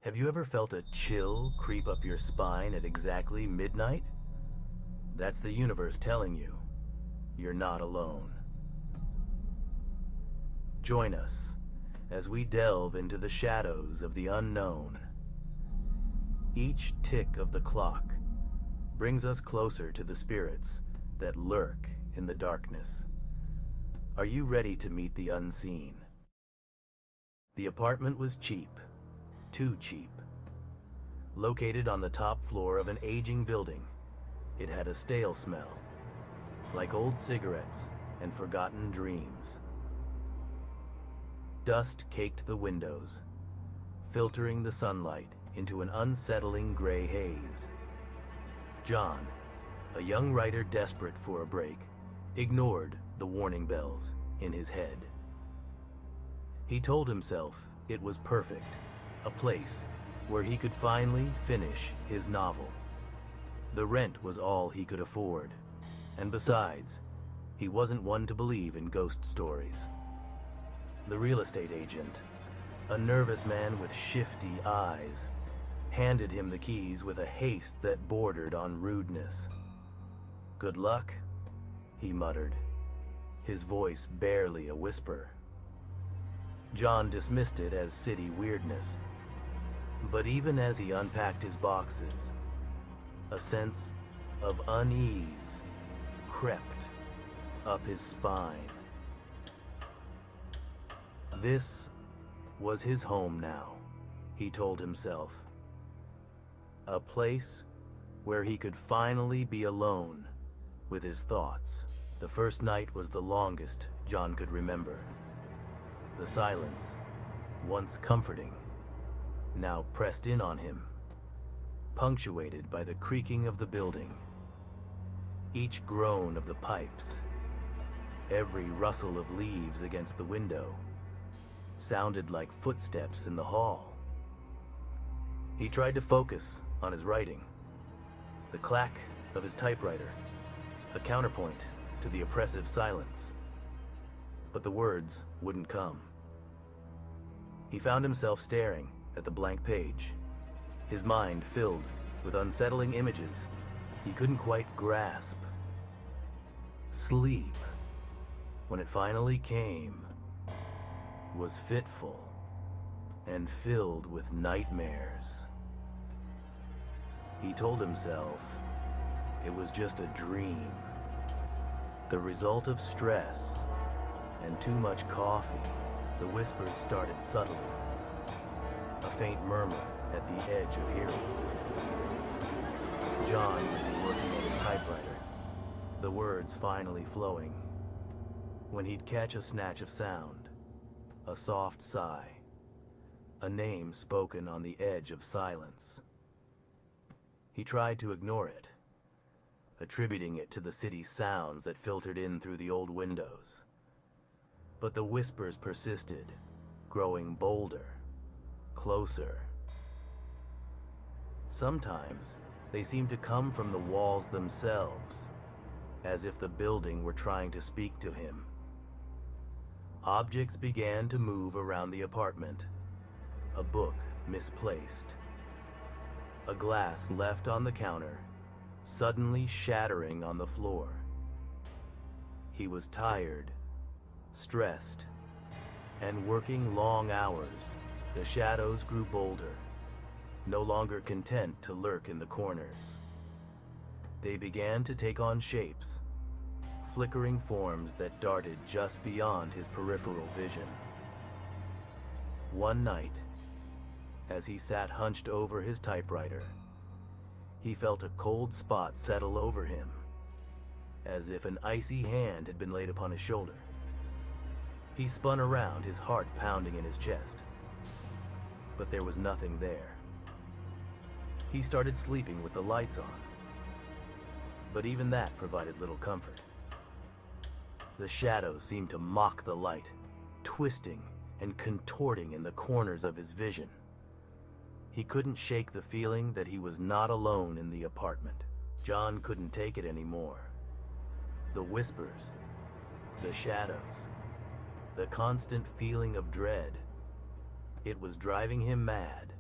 Have you ever felt a chill creep up your spine at exactly midnight? That's the universe telling you you're not alone. Join us as we delve into the shadows of the unknown. Each tick of the clock brings us closer to the spirits that lurk in the darkness. Are you ready to meet the unseen? The apartment was cheap, too cheap. Located on the top floor of an aging building, it had a stale smell, like old cigarettes and forgotten dreams. Dust caked the windows, filtering the sunlight into an unsettling gray haze. John, a young writer desperate for a break, ignored the warning bells in his head. He told himself it was perfect, a place where he could finally finish his novel. The rent was all he could afford, and besides, he wasn't one to believe in ghost stories. The real estate agent, a nervous man with shifty eyes, handed him the keys with a haste that bordered on rudeness. "Good luck," he muttered, his voice barely a whisper. John dismissed it as city weirdness, but even as he unpacked his boxes, a sense of unease crept up his spine. This was his home now, he told himself. A place where he could finally be alone with his thoughts. The first night was the longest John could remember. The silence, once comforting, now pressed in on him, punctuated by the creaking of the building. Each groan of the pipes, every rustle of leaves against the window, sounded like footsteps in the hall. He tried to focus on his writing, the clack of his typewriter, a counterpoint to the oppressive silence. But the words wouldn't come. He found himself staring at the blank page, his mind filled with unsettling images he couldn't quite grasp. Sleep, when it finally came, was fitful and filled with nightmares. He told himself it was just a dream, the result of stress and too much coffee. The whispers started subtly, a faint murmur at the edge of Eerie. John would be working on his typewriter, the words finally flowing, when he'd catch a snatch of sound, a soft sigh, a name spoken on the edge of silence. He tried to ignore it, attributing it to the city's sounds that filtered in through the old windows. But the whispers persisted, growing bolder, closer. Sometimes they seemed to come from the walls themselves, as if the building were trying to speak to him. Objects began to move around the apartment. A book misplaced. A glass left on the counter, suddenly shattering on the floor. He was tired, stressed, and working long hours. The shadows grew bolder, no longer content to lurk in the corners. They began to take on shapes, flickering forms that darted just beyond his peripheral vision. One night, as he sat hunched over his typewriter, he felt a cold spot settle over him, as if an icy hand had been laid upon his shoulder. He spun around, his heart pounding in his chest, but there was nothing there. He started sleeping with the lights on, but even that provided little comfort. The shadows seemed to mock the light, twisting and contorting in the corners of his vision. He couldn't shake the feeling that he was not alone in the apartment. John couldn't take it anymore. The whispers, the shadows, the constant feeling of dread. It was driving him mad,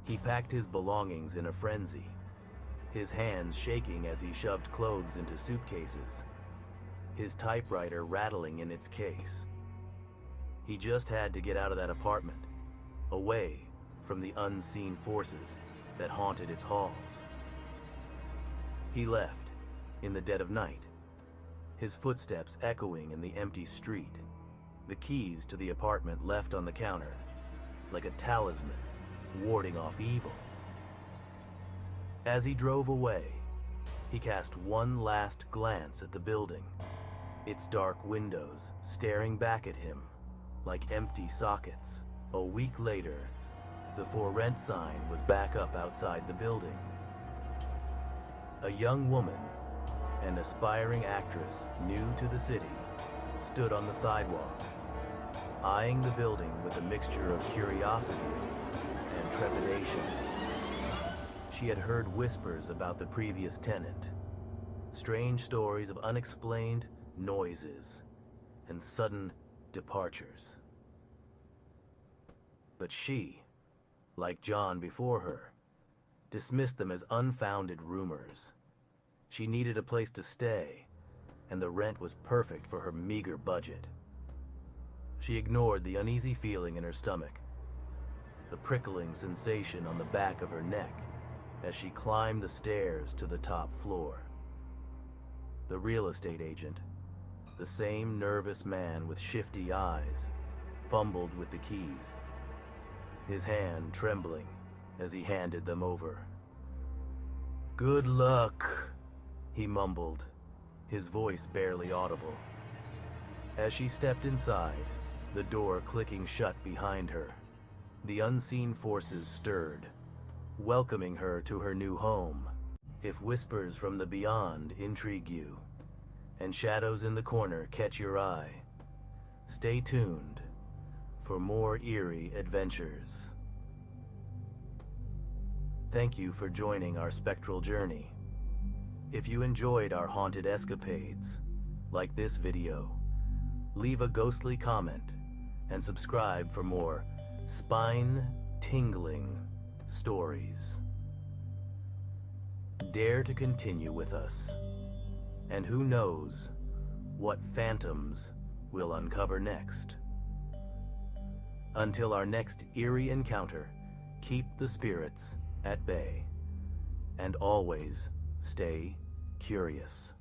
He packed his belongings in a frenzy, his hands shaking as he shoved clothes into suitcases, his typewriter rattling in its case. He just had to get out of that apartment, away from the unseen forces that haunted its halls. He left in the dead of night, his footsteps echoing in the empty street, the keys to the apartment left on the counter, like a talisman warding off evil. As he drove away, he cast one last glance at the building, its dark windows staring back at him like empty sockets. A week later, the for rent sign was back up outside the building. A young woman, an aspiring actress new to the city, stood on the sidewalk, eyeing the building with a mixture of curiosity and trepidation. She had heard whispers about the previous tenant, strange stories of unexplained noises and sudden departures. But she, like John before her, dismissed them as unfounded rumors. She needed a place to stay, and the rent was perfect for her meager budget. She ignored the uneasy feeling in her stomach, the prickling sensation on the back of her neck as she climbed the stairs to the top floor. The real estate agent, the same nervous man with shifty eyes, fumbled with the keys, his hand trembling as he handed them over. "Good luck," he mumbled, his voice barely audible. As she stepped inside, the door clicking shut behind her, the unseen forces stirred, welcoming her to her new home. If whispers from the beyond intrigue you, and shadows in the corner catch your eye, stay tuned for more eerie adventures. Thank you for joining our spectral journey. If you enjoyed our haunted escapades, like this video, leave a ghostly comment and subscribe for more spine-tingling stories. Dare to continue with us, and who knows what phantoms we'll uncover next. Until our next eerie encounter, keep the spirits at bay, and always stay curious.